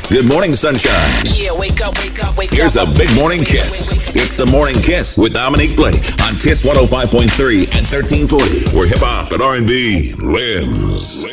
Good morning, sunshine. Yeah, wake up, wake up, wake Here's up. a big morning kiss. It's the Morning Kiss with Dominique Blake on Kiss 105.3 and 1340, where hip-hop and R&B lives.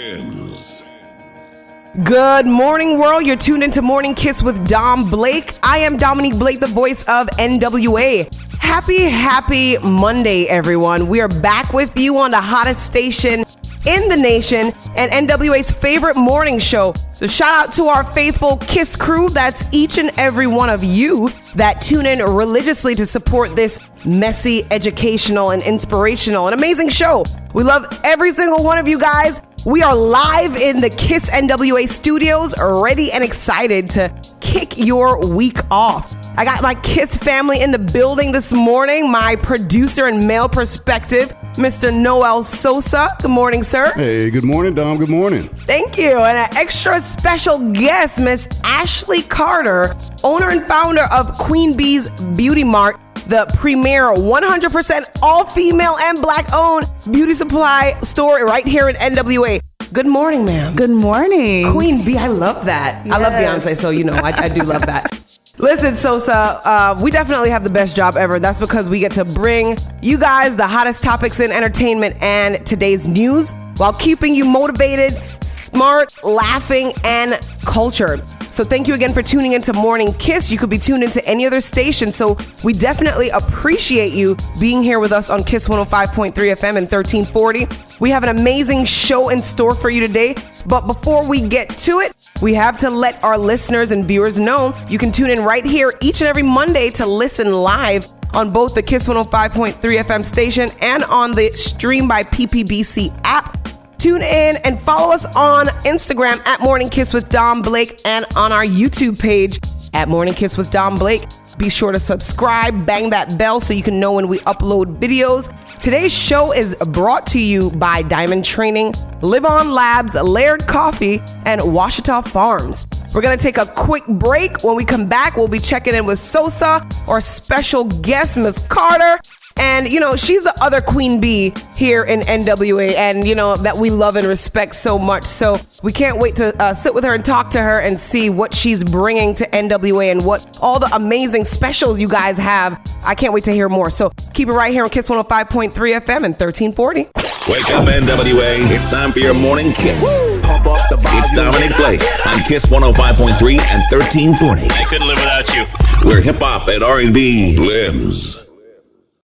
Good morning, world. You're tuned into Morning Kiss with Dom Blake. I am Dominique Blake, the voice of NWA. Happy Monday, everyone. We are back with you on the hottest station in the nation and NWA's favorite morning show. So shout out to our faithful KISS crew. That's each and every one of you that tune in religiously to support this messy, educational, and inspirational and amazing show. We love every single one of you guys. We are live in the KISS NWA studios, ready and excited to kick your week off. I got my KISS family in the building this morning. My producer and male perspective, Mr. Noel Sosa. Good morning, sir. Hey, good morning, Dom. Good morning. Thank you. And an extra special guest, Miss Ashley Carter, owner and founder of Queen Bee's Beauty Mart, the premier 100% all-female and black-owned beauty supply store right here in NWA. Good morning, ma'am. Good morning. Queen Bee, I love that. Yes. I love Beyonce, so you know, I do love that. Listen, Sosa, we definitely have the best job ever. That's because we get to bring you guys the hottest topics in entertainment and today's news while keeping you motivated, smart, laughing, and cultured. So thank you again for tuning into Morning Kiss. You could be tuned into any other station, so we definitely appreciate you being here with us on Kiss 105.3 FM and 1340. We have an amazing show in store for you today, but before we get to it, we have to let our listeners and viewers know you can tune in right here each and every Monday to listen live on both the Kiss 105.3 FM station and on the Stream by PPBC app. Tune in and follow us on Instagram at Morning Kiss with Dom Blake and on our YouTube page at Morning Kiss with Dom Blake. Be sure to subscribe, bang that bell so you can know when we upload videos. Today's show is brought to you by Diamond Training, Live On Labs, Laird Coffee, and Washita Farms. We're going to take a quick break. When we come back, we'll be checking in with Sosa, our special guest, Miss Carter. And, you know, she's the other Queen Bee here in NWA and, you know, that we love and respect so much. So we can't wait to sit with her and talk to her and see what she's bringing to NWA and what all the amazing specials you guys have. I can't wait to hear more. So keep it right here on Kiss 105.3 FM and 1340. Wake up, NWA. It's time for your Morning Kiss. Pump up the volume. It's Dominique Blake on Kiss 105.3 and 1340, I couldn't live without you. where hip-hop and R&B lives.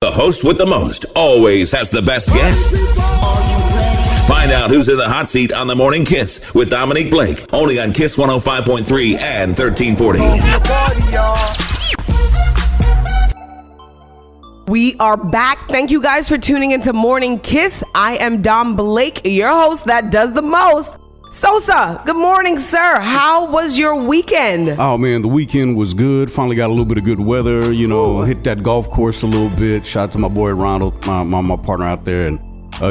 The host with the most always has the best guests. Find out who's in the hot seat on the Morning Kiss with Dominique Blake, only on Kiss 105.3 and 1340. We are back. Thank you guys for tuning into Morning Kiss. I am Dom Blake, your host that does the most. Sosa, good morning, sir. How was your weekend? Oh, man, the weekend was good. Finally got a little bit of good weather, you know, hit that golf course a little bit. Shout out to my boy Ronald, my partner out there, and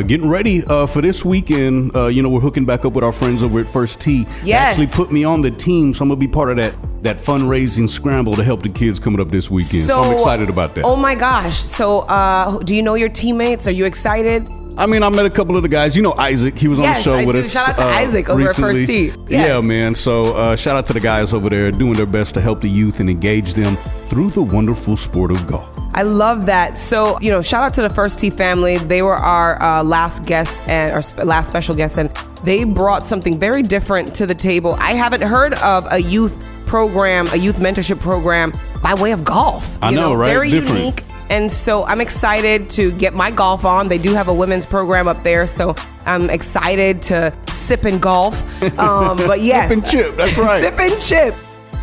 getting ready for this weekend. You know, we're hooking back up with our friends over at First Tee. Yes. They actually put me on the team, so I'm going to be part of that fundraising scramble to help the kids coming up this weekend. So I'm excited about that. Oh, my gosh. So do you know your teammates? Are you excited? I mean, I met a couple of the guys. You know Isaac. He was on the show with us. Shout out to Isaac over recently. at First Tee. Yes. Yeah, man. So shout out to the guys over there doing their best to help the youth and engage them through the wonderful sport of golf. I love that. So, you know, shout out to the First Tee family. They were our last guest and our last special guest, and they brought something very different to the table. I haven't heard of a youth program, a youth mentorship program by way of golf. I know, right? Very different. unique. And so I'm excited to get my golf on. They do have a women's program up there, so I'm excited to sip and golf. But yes. Sip and chip, that's right. Sip and chip.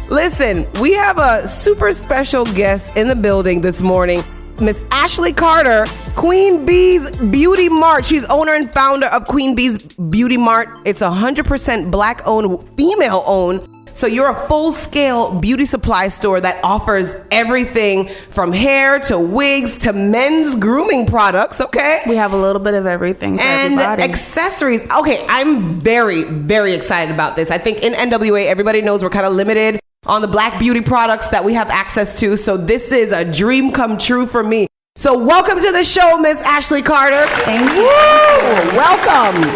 Listen, we have a super special guest in the building this morning, Miss Ashley Carter, Queen Bee's Beauty Mart. She's owner and founder of Queen Bee's Beauty Mart. It's 100% black-owned, female-owned. So you're a full-scale beauty supply store that offers everything from hair to wigs to men's grooming products, okay? We have a little bit of everything for And everybody. accessories. Okay, I'm very, very excited about this. I think in NWA, everybody knows we're kind of limited on the black beauty products that we have access to. So this is a dream come true for me. So welcome to the show, Miss Ashley Carter. Thank you. Woo! Welcome.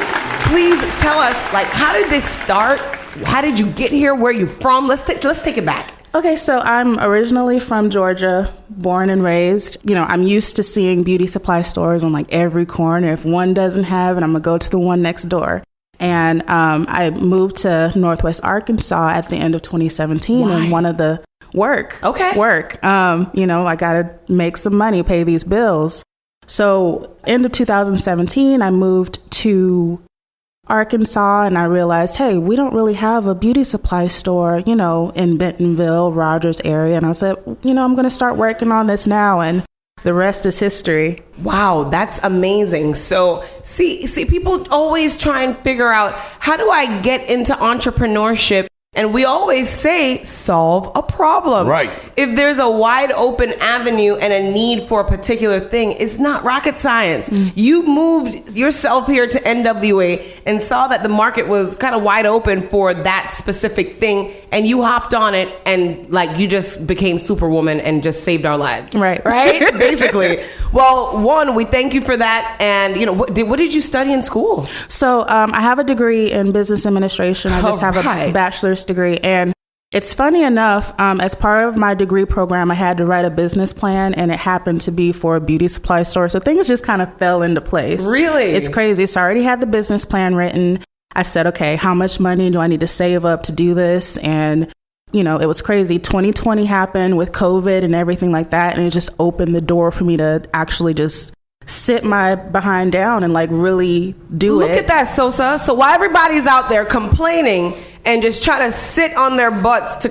Please tell us, like, how did this start? How did you get here? Where are you from? Let's take it back. Okay, so I'm originally from Georgia, born and raised. You know, I'm used to seeing beauty supply stores on like every corner. If one doesn't have it, I'm gonna go to the one next door. And I moved to Northwest Arkansas at the end of 2017. Why? And one of the work. You know, I gotta make some money, pay these bills. So end of 2017, I moved to Arkansas, and I realized, hey, we don't really have a beauty supply store, you know, in Bentonville, Rogers area. And I said, you know, I'm going to start working on this now, and the rest is history. Wow, that's amazing. So see, people always try and figure out, how do I get into entrepreneurship? And we always say, solve a problem. Right. If there's a wide open avenue and a need for a particular thing, it's not rocket science. You moved yourself here to NWA and saw that the market was kind of wide open for that specific thing, and you hopped on it, and like you just became Superwoman and just saved our lives. Right. Basically. Well, one, we thank you for that. And you know, what did you study in school? So I have a degree in business administration. I just have a bachelor's degree. And it's funny enough, as part of my degree program, I had to write a business plan, and it happened to be for a beauty supply store. So things just kind of fell into place. Really? It's crazy. So I already had the business plan written. I said, okay, how much money do I need to save up to do this? And, you know, it was crazy. 2020 happened with COVID and everything like that. And it just opened the door for me to actually just sit my behind down and like really do it. Look at that, Sosa. So while everybody's out there complaining and just try to sit on their butts to,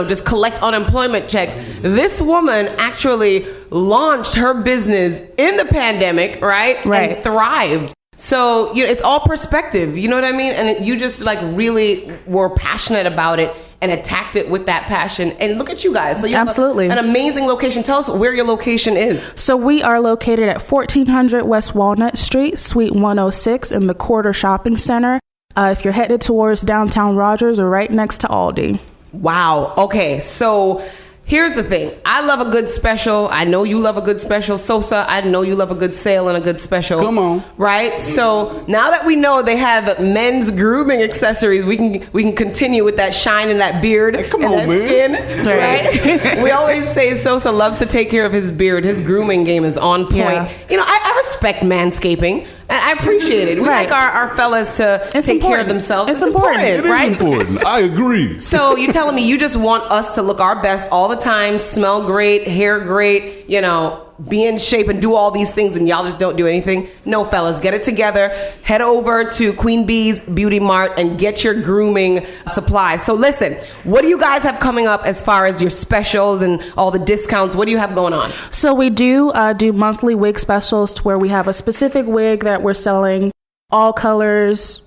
just collect unemployment checks, this woman actually launched her business in the pandemic, right? And thrived. So, you know, it's all perspective, you know what I mean? And you just like really were passionate about it and attacked it with that passion. And look at you guys. So you have an amazing location. Tell us where your location is. So we are located at 1400 West Walnut Street, Suite 106 in the Quarter Shopping Center. If you're headed towards downtown Rogers, or right next to Aldi. Wow. Okay. So here's the thing. I love a good special. I know you love a good special. Sosa, I know you love a good sale and a good special. Come on. Right? So now that we know they have men's grooming accessories, we can continue with that shine and that beard and that skin. Right? We always say Sosa loves to take care of his beard. His grooming game is on point. Yeah. You know, I respect manscaping. And I appreciate it. We like our fellas to take care of themselves. It's important. It is important. I agree. So you're telling me you just want us to look our best all the time, smell great, hair great, you know, be in shape and do all these things, and y'all just don't do anything? No, fellas, get it together. Head over to Queen Bee's Beauty Mart and get your grooming supplies. So listen, what do you guys have coming up as far as your specials and all the discounts? What do you have going on? So we do monthly wig specials, to where we have a specific wig that we're selling all colors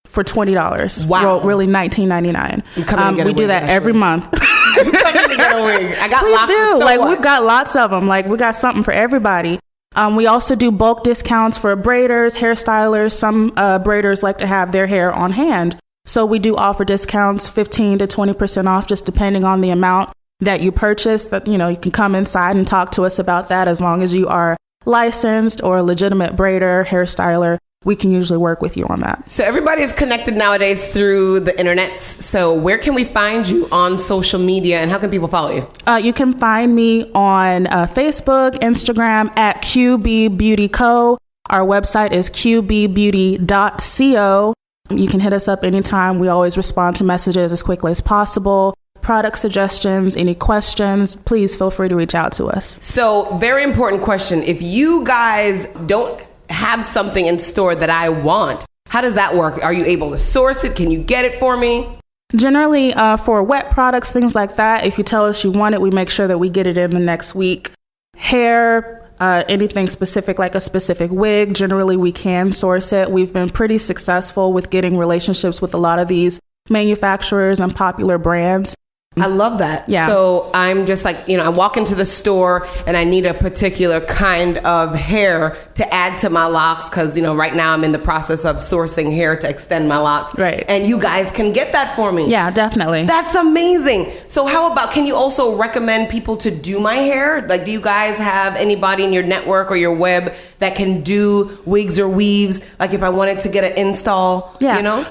for $20. Wow. Well, really $19.99. We do that every month. I'm coming to get a wig. I got Please lots. do. So like what? We've got lots of them. Like we got something for everybody. We also do bulk discounts for braiders, hairstylers. Some braiders like to have their hair on hand. So we do offer discounts, 15 to 20% off, just depending on the amount that you purchase. That, you know, you can come inside and talk to us about that. As long as you are licensed or a legitimate braider, hairstyler, we can usually work with you on that. So everybody is connected nowadays through the internet. So where can we find you on social media, and how can people follow you? You can find me on Facebook, Instagram at QB Beauty Co. Our website is qbbeauty.co. You can hit us up anytime. We always respond to messages as quickly as possible. Product suggestions, any questions, please feel free to reach out to us. So very important question. If you guys don't have something in store that I want, how does that work? Are you able to source it? Can you get it for me? Generally, for wet products, things like that, if you tell us you want it, we make sure that we get it in the next week. Hair, anything specific, like a specific wig, generally we can source it. We've been pretty successful with getting relationships with a lot of these manufacturers and popular brands. I love that. Yeah. So I'm just like, I walk into the store and I need a particular kind of hair to add to my locks because, right now I'm in the process of sourcing hair to extend my locks. Right. And you guys can get that for me. Yeah, definitely. That's amazing. So how about, can you also recommend people to do my hair? Like, do you guys have anybody in your network or your web that can do wigs or weaves? Like if I wanted to get an install,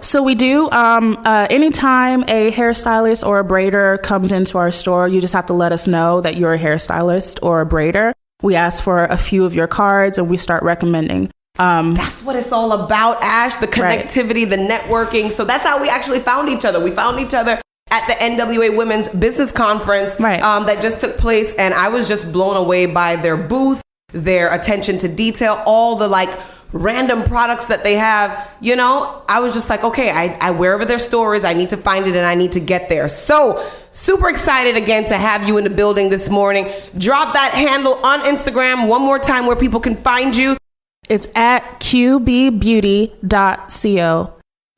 So we do, anytime a hairstylist or a braider comes into our store, you just have to let us know that you're a hairstylist or a braider. We ask for a few of your cards and we start recommending. That's what it's all about, Ash, the connectivity, the networking. So that's how we actually found each other. We found each other at the NWA Women's Business Conference that just took place. And I was just blown away by their booth, their attention to detail, all the random products that they have. I was just like, okay, I wherever their store is, I need to find it and I need to get there. So super excited again to have you in the building this morning. Drop that handle on Instagram one more time where people can find you. It's at qbbeauty.co.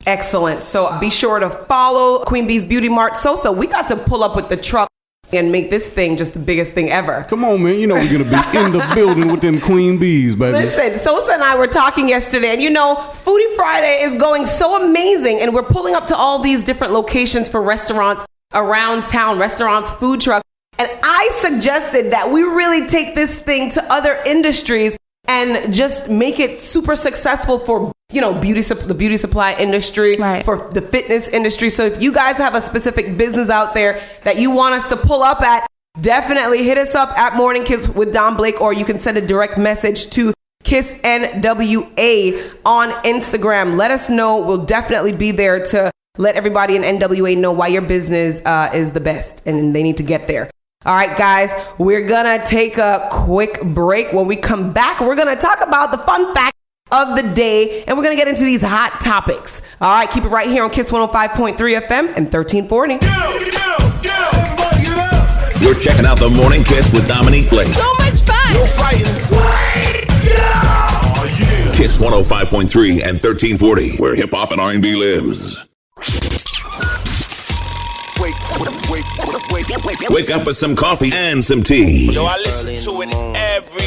Excellent. So be sure to follow Queen Bee's Beauty Mart. So we got to pull up with the truck and make this thing just the biggest thing ever. Come on, man. We're going to be in the building with them Queen Bees, baby. Listen, Sosa and I were talking yesterday, and Foodie Friday is going so amazing, and we're pulling up to all these different locations for restaurants around town, restaurants, food trucks, and I suggested that we really take this thing to other industries and just make it super successful for the beauty supply industry, for the fitness industry. So if you guys have a specific business out there that you want us to pull up at, definitely hit us up at Morning Kiss with Don Blake, or you can send a direct message to Kiss NWA on Instagram. Let us know. We'll definitely be there to let everybody in NWA know why your business is the best and they need to get there. All right, guys, we're going to take a quick break. When we come back, we're going to talk about the fun fact of the day, and we're going to get into these hot topics. All right, keep it right here on Kiss 105.3 FM and 1340. You're checking out the Morning Kiss with Dominique Blake. So much fun. No fighting. Kiss 105.3 and 1340, where hip-hop and R&B lives. Wake up with some coffee and some tea. Yo, I listen to it every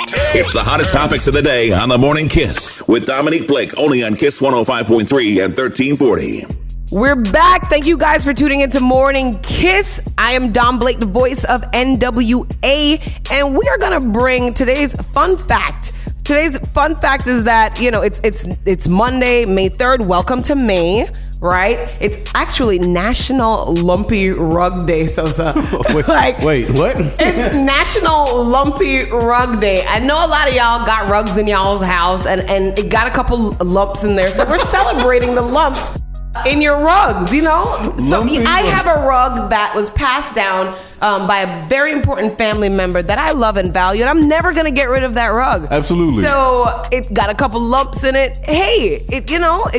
day. It's the hottest topics of the day on the Morning Kiss with Dominique Blake, only on Kiss 105.3 and 1340. We're back. Thank you guys for tuning into Morning Kiss. I am Dom Blake, the voice of NWA, and we are going to bring today's fun fact. Today's fun fact is that, it's Monday, May 3rd. Welcome to May. Right? It's actually National Lumpy Rug Day, Sosa. Wait, what? It's National Lumpy Rug Day. I know a lot of y'all got rugs in y'all's house and it got a couple lumps in there. So we're celebrating the lumps in your rugs, So I have a rug that was passed down by a very important family member that I love and value, and I'm never gonna get rid of that rug. Absolutely. So it got a couple lumps in it. Hey, it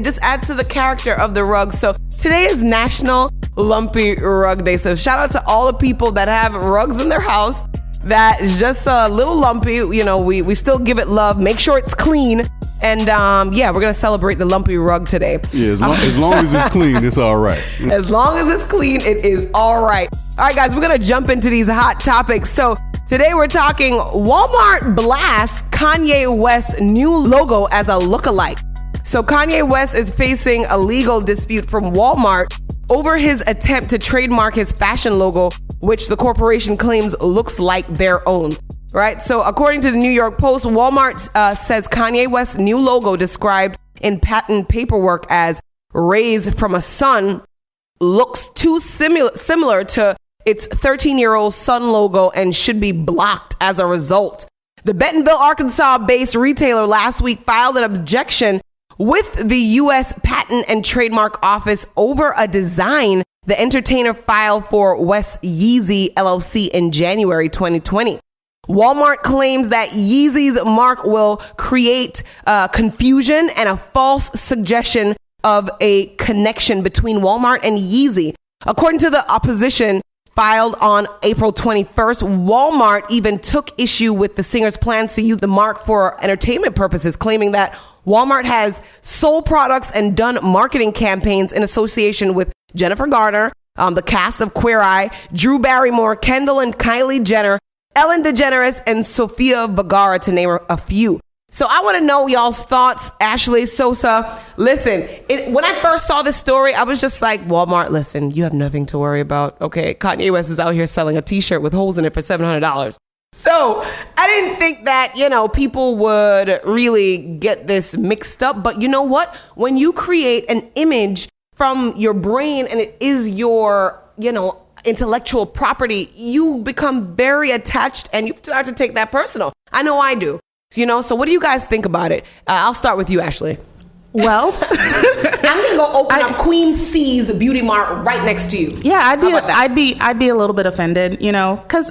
just adds to the character of the rug. So today is National Lumpy Rug Day. So shout out to all the people that have rugs in their house that is just a little lumpy. We still give it love. Make sure it's clean. And we're going to celebrate the lumpy rug today. Yeah, as long as it's clean, it's all right. As long as it's clean, it is all right. All right, guys, we're going to jump into these hot topics. So today we're talking Walmart blasts Kanye West's new logo as a lookalike. So Kanye West is facing a legal dispute from Walmart over his attempt to trademark his fashion logo, which the corporation claims looks like their own. Right. So according to the New York Post, Walmart says Kanye West's new logo, described in patent paperwork as rays from a sun, looks too similar to its 13-year-old Sun logo and should be blocked as a result. The Bentonville, Arkansas-based retailer last week filed an objection with the U.S. Patent and Trademark Office over a design the entertainer filed for West Yeezy LLC in January 2020. Walmart claims that Yeezy's mark will create confusion and a false suggestion of a connection between Walmart and Yeezy. According to the opposition filed on April 21st, Walmart even took issue with the singer's plans to use the mark for entertainment purposes, claiming that Walmart has sold products and done marketing campaigns in association with Jennifer Garner, the cast of Queer Eye, Drew Barrymore, Kendall and Kylie Jenner, Ellen DeGeneres, and Sofia Vergara, to name a few. So I want to know y'all's thoughts. Ashley, Sosa, listen, when I first saw this story, I was just like, Walmart, listen, you have nothing to worry about. Okay, Kanye West is out here selling a t-shirt with holes in it for $700. So I didn't think that, people would really get this mixed up. But you know what? When you create an image from your brain and it is your, intellectual property, you become very attached and you start to take that personal. I know I do. So what do you guys think about it? I'll start with you, Ashley. Well, I'm gonna go open up Queen C's Beauty Mart right next to you. Yeah, I'd be a little bit offended, because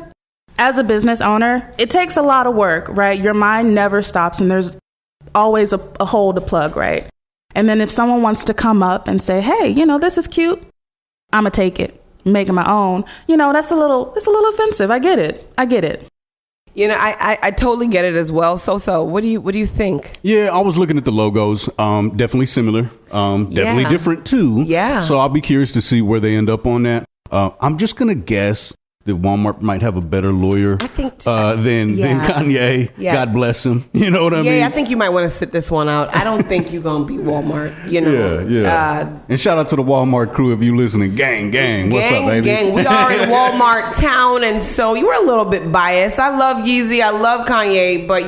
as a business owner, it takes a lot of work, right? Your mind never stops, and there's always a hole to plug, right? And then if someone wants to come up and say, "Hey, this is cute," I'm gonna take it, make it my own. It's a little offensive. I get it. I totally get it as well. So what do you think? Yeah, I was looking at the logos. Definitely similar. Definitely different too. Yeah. So I'll be curious to see where they end up on that. I'm just gonna guess that Walmart might have a better lawyer than Kanye. Yeah. God bless him. You know what I mean? Yeah, I think you might want to sit this one out. I don't think you're going to beat Walmart, Yeah. And shout out to the Walmart crew if you listening. Gang. What's up, baby? Gang. We are in Walmart town, and so you were a little bit biased. I love Yeezy. I love Kanye, but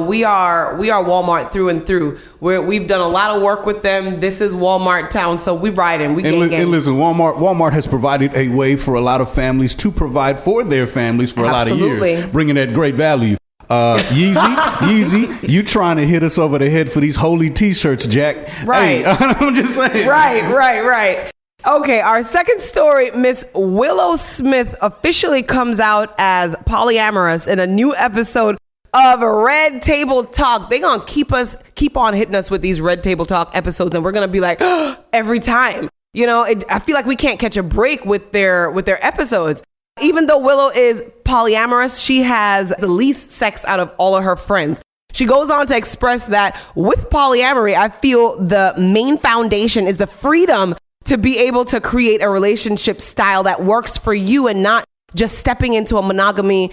we are Walmart through and through. We've done a lot of work with them. This is Walmart town, so we riding. We gang. And listen, Walmart has provided a way for a lot of families to provide for their families for a lot of years, bringing that great value. Yeezy, you trying to hit us over the head for these holy t-shirts, Jack? Right. Hey, I'm just saying. Right. Okay, our second story, Miss Willow Smith officially comes out as polyamorous in a new episode of Red Table Talk. They gonna keep on hitting us with these Red Table Talk episodes, and we're gonna be like, every time. I feel like we can't catch a break with their episodes. Even though Willow is polyamorous, she has the least sex out of all of her friends. She goes on to express that with polyamory, I feel the main foundation is the freedom to be able to create a relationship style that works for you and not just stepping into monogamy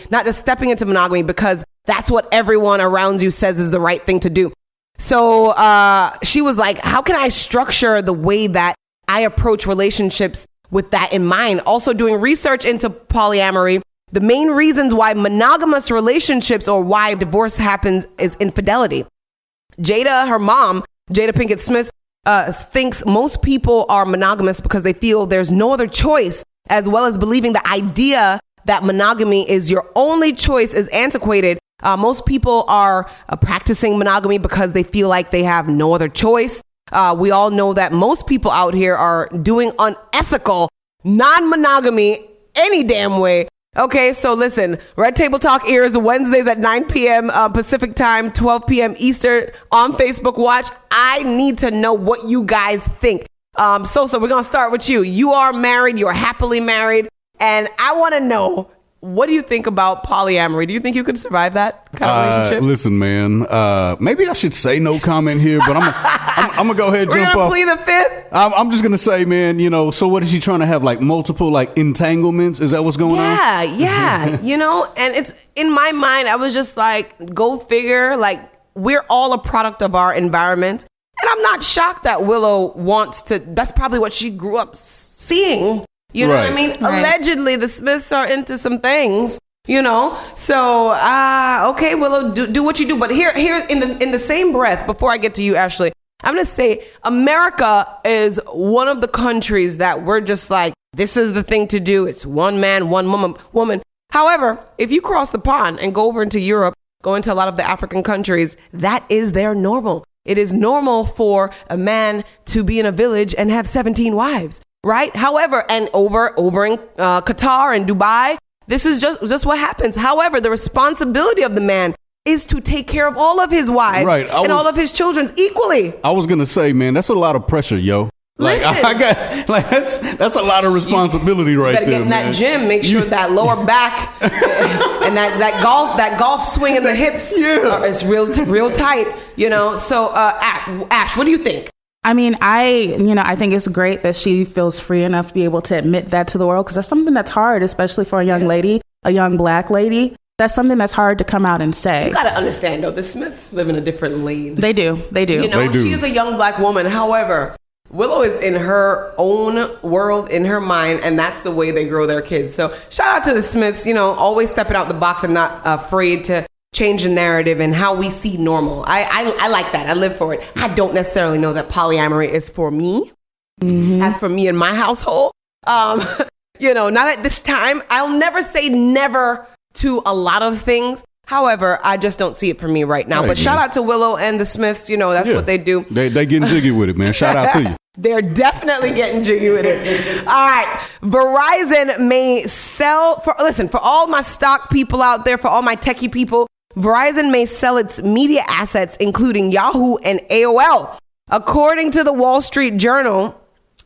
because that's what everyone around you says is the right thing to do. So she was like, how can I structure the way that I approach relationships with that in mind? Also doing research into polyamory, the main reasons why monogamous relationships or why divorce happens is infidelity. Jada, her mom, Jada Pinkett Smith, thinks most people are monogamous because they feel there's no other choice, as well as believing the idea that monogamy is your only choice is antiquated. Most people are practicing monogamy because they feel like they have no other choice. We all know that most people out here are doing unethical non-monogamy any damn way. Okay, so listen, Red Table Talk airs Wednesdays at 9 p.m. Pacific time, 12 p.m. Eastern on Facebook Watch. I need to know what you guys think. So we're going to start with you. You are married. You're happily married. And I want to know, what do you think about polyamory? Do you think you could survive that kind of relationship? Listen, man, maybe I should say no comment here, but I'm going to go ahead and jump off. We're going to plead the fifth? I'm just going to say, man, so what is she trying to have, like multiple entanglements? Is that what's going on? Yeah. And it's in my mind, I was just like, go figure, we're all a product of our environment. And I'm not shocked that Willow that's probably what she grew up seeing. You know what I mean? Right. Allegedly, the Smiths are into some things, So, okay, Willow, do what you do. But here in the same breath, before I get to you, Ashley, I'm going to say America is one of the countries that we're just like, this is the thing to do. It's one man, one woman. However, if you cross the pond and go over into Europe, go into a lot of the African countries, that is their normal. It is normal for a man to be in a village and have 17 wives. Right. However, and over in Qatar and Dubai, this is just what happens. However, the responsibility of the man is to take care of all of his wives and all of his children equally. I was going to say, man, that's a lot of pressure, yo. That's a lot of responsibility right there. You better get in that gym, make sure that lower back and that golf swing in the hips is real tight, So, Ash, what do you think? I mean, I think it's great that she feels free enough to be able to admit that to the world, because that's something that's hard, especially for a young lady, a young Black lady. That's something that's hard to come out and say. You got to understand, though, the Smiths live in a different lane. They do. You know, she is a young Black woman. However, Willow is in her own world, in her mind, and that's the way they grow their kids. So shout out to the Smiths, always stepping out the box and not afraid to change the narrative and how we see normal. I like that. I live for it. I don't necessarily know that polyamory is for me. As for me and my household, not at this time. I'll never say never to a lot of things. However, I just don't see it for me right now. But shout out to Willow and the Smiths. That's what they do. They getting jiggy with it, man. Shout out to you. They're definitely getting jiggy with it. All right. Verizon may sell, for all my stock people out there, for all my techie people, Verizon may sell its media assets, including Yahoo and AOL. According to the Wall Street Journal,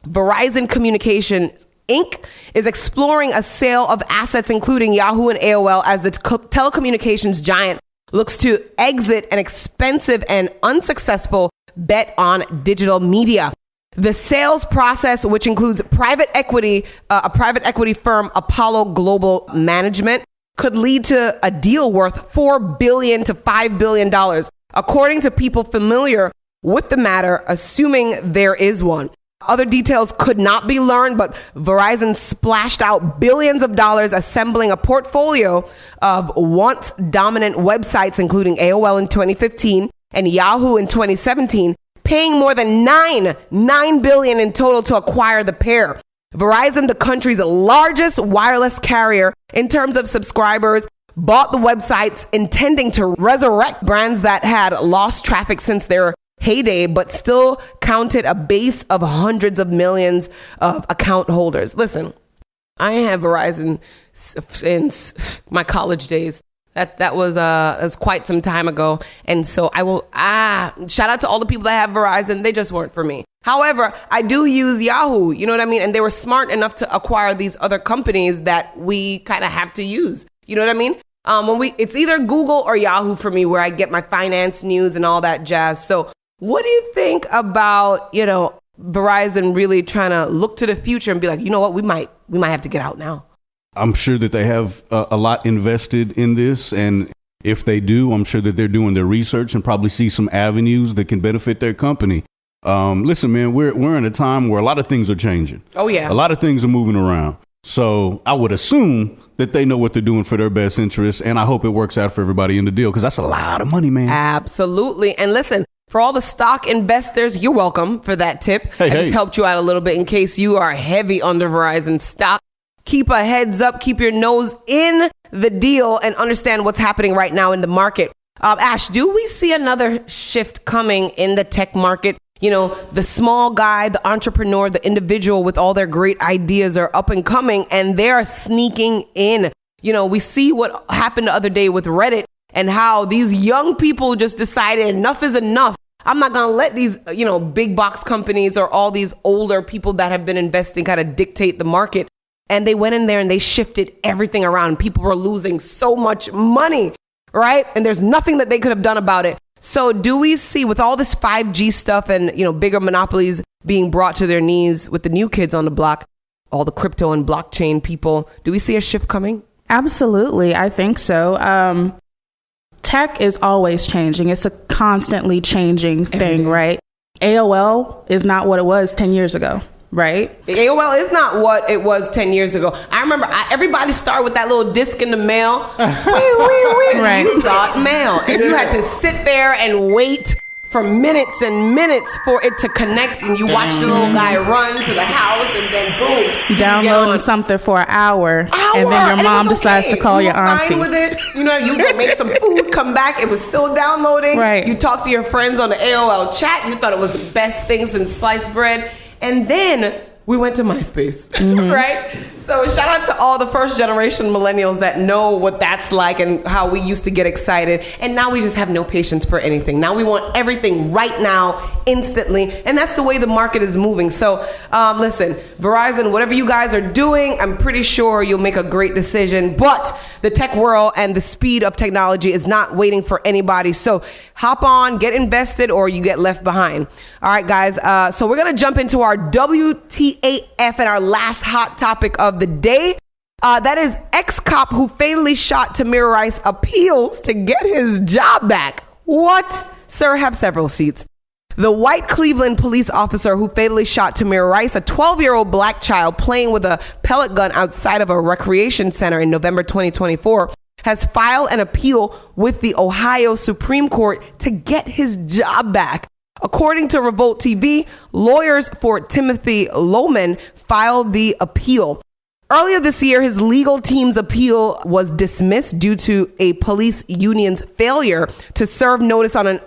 Verizon Communications Inc. is exploring a sale of assets, including Yahoo and AOL, as the telecommunications giant looks to exit an expensive and unsuccessful bet on digital media. The sales process, which includes private equity, a private equity firm, Apollo Global Management, could lead to a deal worth $4 billion to $5 billion, according to people familiar with the matter, assuming there is one. Other details could not be learned, but Verizon splashed out billions of dollars assembling a portfolio of once dominant websites, including AOL in 2015 and Yahoo in 2017, paying more than $9 billion in total to acquire the pair. Verizon, the country's largest wireless carrier in terms of subscribers, bought the websites intending to resurrect brands that had lost traffic since their heyday, but still counted a base of hundreds of millions of account holders. Listen, I have Verizon since my college days. That was quite some time ago. And so I will shout out to all the people that have Verizon. They just weren't for me. However, I do use Yahoo, you know what I mean? And they were smart enough to acquire these other companies that we kind of have to use. You know what I mean? It's either Google or Yahoo for me, where I get my finance news and all that jazz. So what do you think about, Verizon really trying to look to the future and be like, you know what, we might have to get out now? I'm sure that they have a lot invested in this. And if they do, I'm sure that they're doing their research and probably see some avenues that can benefit their company. Listen, man, we're in a time where a lot of things are changing. Oh, yeah. A lot of things are moving around. So I would assume that they know what they're doing for their best interests. And I hope it works out for everybody in the deal, because that's a lot of money, man. Absolutely. And listen, for all the stock investors, you're welcome for that tip. I just helped you out a little bit in case you are heavy under Verizon stock. Keep a heads up, keep your nose in the deal, and understand what's happening right now in the market. Ash, do we see another shift coming in the tech market? The small guy, the entrepreneur, the individual with all their great ideas are up and coming, and they're sneaking in. We see what happened the other day with Reddit and how these young people just decided enough is enough. I'm not going to let these, big box companies or all these older people that have been investing kind of dictate the market. And they went in there and they shifted everything around. People were losing so much money, right? And there's nothing that they could have done about it. So do we see, with all this 5G stuff and, bigger monopolies being brought to their knees with the new kids on the block, all the crypto and blockchain people, do we see a shift coming? Absolutely. I think so. Tech is always changing. It's a constantly changing thing, right? AOL is not what it was 10 years ago. Right? AOL is not what it was 10 years ago. I remember everybody started with that little disc in the mail. Right. You got mail. And you had to sit there and wait for minutes and minutes for it to connect. And you watch the little guy run to the house, and then boom. Downloading something for an hour. And then your mom decides to call your auntie. Fine with it. You go make some food, come back. It was still downloading. Right. You talk to your friends on the AOL chat. You thought it was the best thing since sliced bread. And then we went to MySpace, right? So shout out to all the first generation millennials that know what that's like and how we used to get excited. And now we just have no patience for anything. Now we want everything right now, instantly. And that's the way the market is moving. So listen, Verizon, whatever you guys are doing, I'm pretty sure you'll make a great decision. But the tech world and the speed of technology is not waiting for anybody. So hop on, get invested, or you get left behind. All right, guys. So we're going to jump into our WTAF and our last hot topic of the day. That is ex-cop who fatally shot Tamir Rice appeals to get his job back. What? Sir, have several seats. The white Cleveland police officer who fatally shot Tamir Rice, a 12-year-old black child playing with a pellet gun outside of a recreation center in November 2024, has filed an appeal with the Ohio Supreme Court to get his job back. According to Revolt TV, lawyers for Timothy Lohman filed the appeal. Earlier this year, his legal team's appeal was dismissed due to a police union's failure to serve notice on an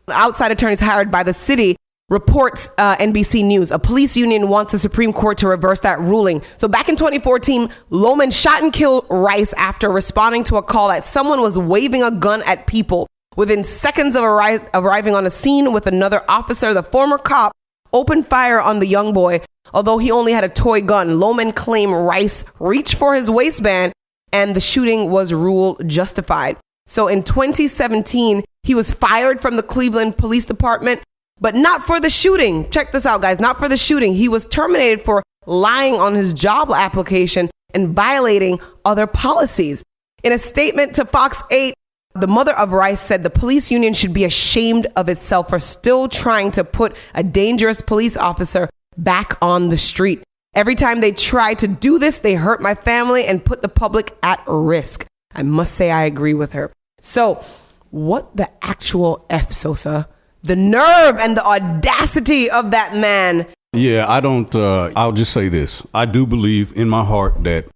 outside attorneys hired by the city, reports NBC News. A police union wants the Supreme Court to reverse that ruling. So back in 2014, Lohman shot and killed Rice after responding to a call that someone was waving a gun at people. Within seconds of arriving on the scene with another officer, the former cop opened fire on the young boy. Although he only had a toy gun, Lohman claimed Rice reached for his waistband and the shooting was ruled justified. So in 2017, he was fired from the Cleveland Police Department, but not for the shooting. Check this out, guys. Not for the shooting. He was terminated for lying on his job application and violating other policies. In a statement to Fox 8, the mother of Rice said the police union should be ashamed of itself for still trying to put a dangerous police officer back on the street. Every time they try to do this, they hurt my family and put the public at risk. I must say I agree with her. So what the actual F, Sosa? The nerve and the audacity of that man. Yeah, I'll just say this. I do believe in my heart that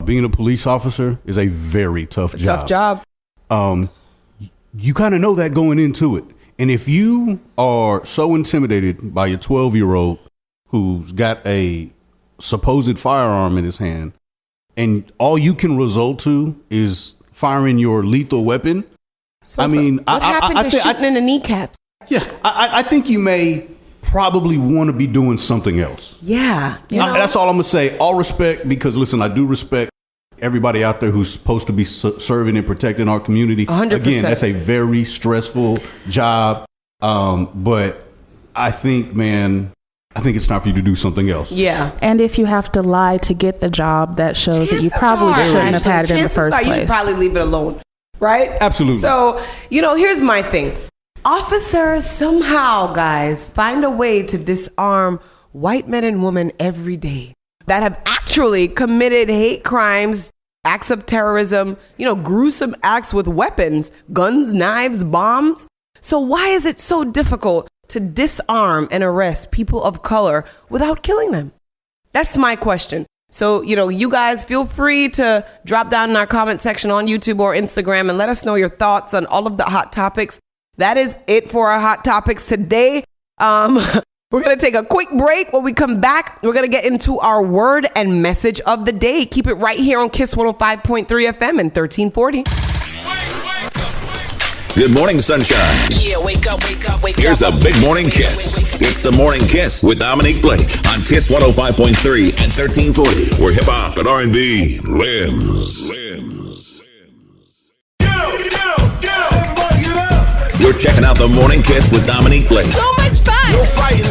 being a police officer is a very tough job. Tough job. You kind of know that going into it. And if you are so intimidated by your 12-year-old who's got a supposed firearm in his hand, and all you can resort to is firing your lethal weapon. So, what happened to shooting in the kneecap? Yeah, I think you may probably want to be doing something else. Yeah. That's all I'm going to say. All respect, because listen, I do respect everybody out there who's supposed to be serving and protecting our community. 100%. Again, that's a very stressful job. But I think, it's time for you to do something else. Yeah. And if you have to lie to get the job, that shows that you probably shouldn't have had it in the first place. You should probably leave it alone, right? Absolutely. So, here's my thing. Officers somehow, guys, find a way to disarm white men and women every day that have actually committed hate crimes, acts of terrorism, gruesome acts with weapons, guns, knives, bombs. So why is it so difficult to disarm and arrest people of color without killing them? That's my question. So, you guys feel free to drop down in our comment section on YouTube or Instagram and let us know your thoughts on all of the hot topics. That is it for our hot topics today. We're going to take a quick break. When we come back, we're going to get into our word and message of the day. Keep it right here on Kiss 105.3 FM and 1340. Good morning, sunshine. Yeah, wake up. Here's a big morning kiss. It's the Morning Kiss with Dominique Blake on Kiss 105.3 and 1340, where hip-hop and R&B lives. You're checking out the Morning Kiss with Dominique Blake. So much fun. No fighting.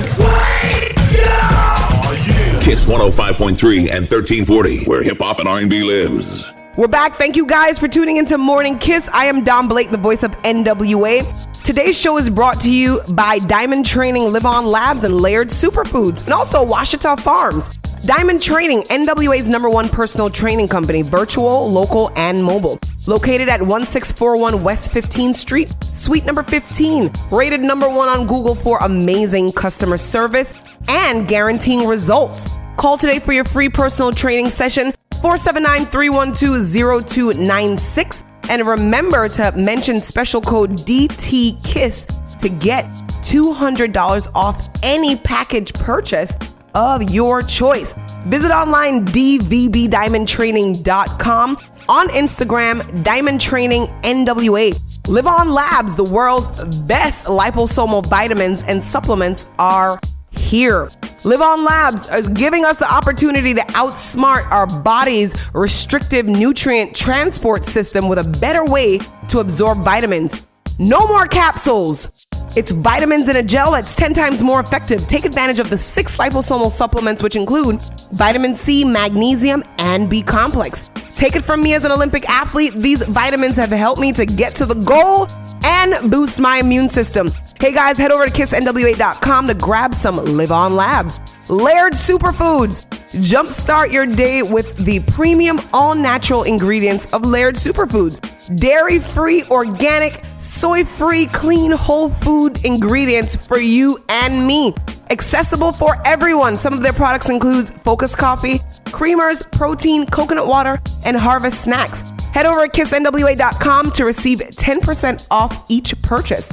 Kiss 105.3 and 1340, where hip-hop and R&B lives. We're back. Thank you guys for tuning into Morning Kiss. I am Dom Blake, the voice of NWA. Today's show is brought to you by Diamond Training, Live On Labs, and Layered Superfoods, and also Washita Farms. Diamond Training, NWA's #1 personal training company, virtual, local, and mobile. Located at 1641 West 15th Street, Suite number 15. Rated #1 on Google for amazing customer service and guaranteeing results. Call today for your free personal training session, 479-312-0296. And remember to mention special code DTKISS to get $200 off any package purchase of your choice. Visit online dvbdiamondtraining.com. On Instagram, Diamond Training NWA. Live On Labs, the world's best liposomal vitamins and supplements are here. Live On Labs is giving us the opportunity to outsmart our body's restrictive nutrient transport system with a better way to absorb vitamins. No more capsules. It's vitamins in a gel that's 10 times more effective. Take advantage of the 6 liposomal supplements, which include vitamin C, magnesium, and B complex. Take it from me as an Olympic athlete. These vitamins have helped me to get to the goal and boost my immune system. Hey guys, head over to kissnwa.com to grab some Live On Labs. Layered Superfoods. Jumpstart your day with the premium all-natural ingredients of Layered Superfoods. Dairy-free, organic, soy-free, clean, whole food ingredients for you and me. Accessible for everyone. Some of their products includes Focus Coffee, creamers, protein, coconut water, and Harvest snacks. Head over to kissnwa.com to receive 10% off each purchase.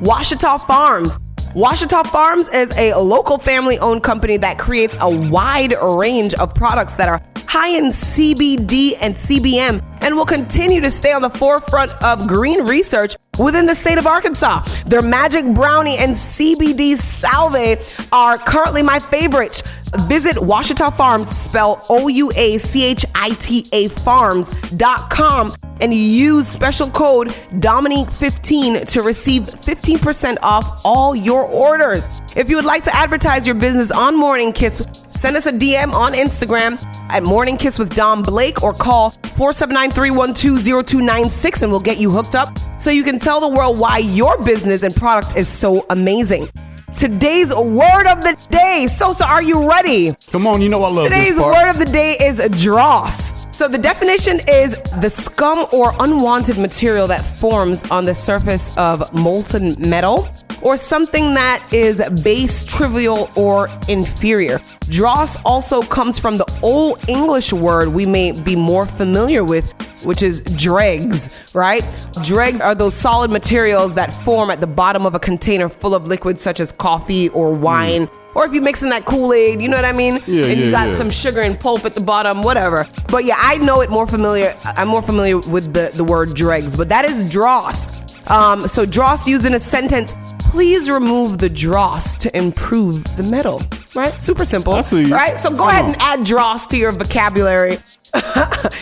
Ouachita Farms. Ouachita Farms is a local family-owned company that creates a wide range of products that are high in CBD and CBM and will continue to stay on the forefront of green research within the state of Arkansas. Their Magic Brownie and CBD Salve are currently my favorites. Visit Ouachita Farms, spell OUACHITA farms.com, and use special code Dominique15 to receive 15% off all your orders. If you would like to advertise your business on Morning Kiss, send us a DM on Instagram at Morning Kiss with Dom Blake or call 479-312-0296 and we'll get you hooked up so you can tell the world why your business and product is so amazing. Today's word of the day. Sosa, are you ready? Come on, you know I love Today's this part. word of the day is dross. So the definition is the scum or unwanted material that forms on the surface of molten metal or something that is base, trivial, or inferior. Dross also comes from the Old English word we may be more familiar with, which is dregs, right? Dregs are those solid materials that form at the bottom of a container full of liquids such as coffee or wine. Or if you're mixing that Kool-Aid, you know what I mean? Yeah, and you got yeah. some sugar and pulp at the bottom, whatever. But yeah, I know it more familiar. I'm more familiar with the word dregs, but that is dross. So dross used in a sentence, please remove the dross to improve the metal, right? Super simple, I see you. right? So go ahead and add dross to your vocabulary.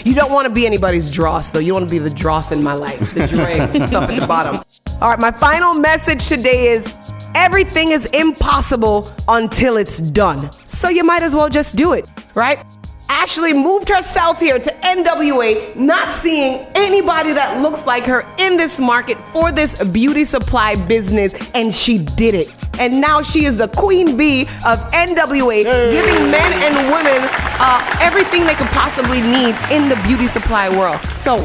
You don't want to be anybody's dross, though. You don't want to be the dross in my life, the dregs and stuff at the bottom. All right, my final message today is everything is impossible until it's done. So you might as well just do it, right? Ashley moved herself here to NWA, not seeing anybody that looks like her in this market for this beauty supply business, and she did it. And now she is the queen bee of NWA, giving men and women everything they could possibly need in the beauty supply world. So,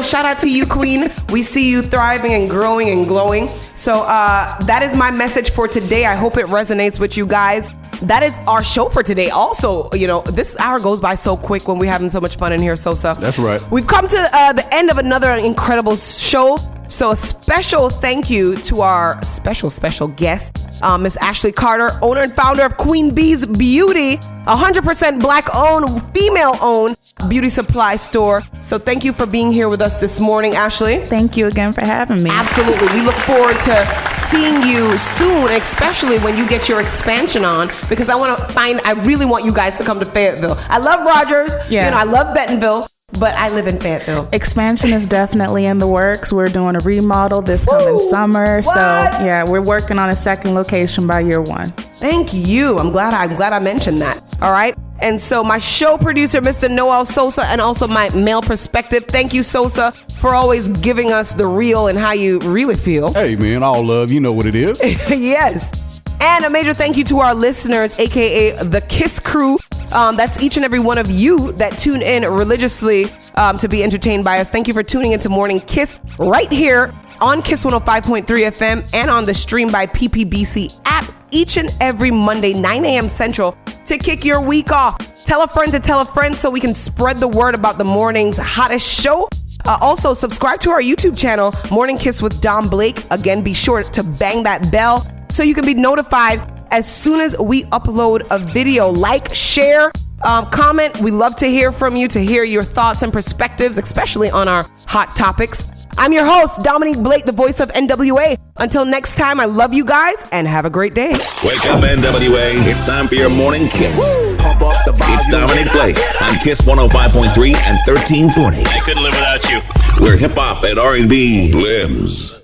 shout out to you, queen. We see you thriving and growing and glowing. So that is my message for today. I hope it resonates with you guys. That is our show for today. Also, this hour goes by so quick when we're having so much fun in here, Sosa. That's right. We've come to the end of another incredible show. So a special thank you to our special guest, Miss Ashley Carter, owner and founder of Queen Bee's Beauty, 100% Black-owned, female-owned beauty supply store. So thank you for being here with us this morning, Ashley. Thank you again for having me. Absolutely. We look forward to seeing you soon, especially when you get your expansion on, because I really want you guys to come to Fayetteville. I love Rogers. Yeah. I love Bentonville. But I live in Fayetteville. Expansion is definitely in the works. We're doing a remodel this coming summer. What? So yeah, we're working on a second location by year 1. Thank you. I'm glad I mentioned that. All right. And so my show producer, Mr. Noel Sosa, and also my male perspective. Thank you, Sosa, for always giving us the real and how you really feel. Hey, man, all love. You know what it is. Yes. And a major thank you to our listeners, aka the KISS crew. That's each and every one of you that tune in religiously to be entertained by us. Thank you for tuning into Morning Kiss right here on Kiss 105.3 FM and on the Stream by PPBC app each and every Monday, 9 a.m. Central, to kick your week off. Tell a friend to tell a friend so we can spread the word about the morning's hottest show. Also, subscribe to our YouTube channel, Morning Kiss with Dom Blake. Again, be sure to bang that bell so you can be notified as soon as we upload a video. Like, share, comment. We love to hear from you, to hear your thoughts and perspectives, especially on our hot topics. I'm your host, Dominique Blake, the voice of NWA. Until next time, I love you guys and have a great day. Wake up, NWA. It's time for your morning kiss. It's Dominique Blake on Kiss 105.3 and 1340. I couldn't live without you. Where hip-hop and R&B lives.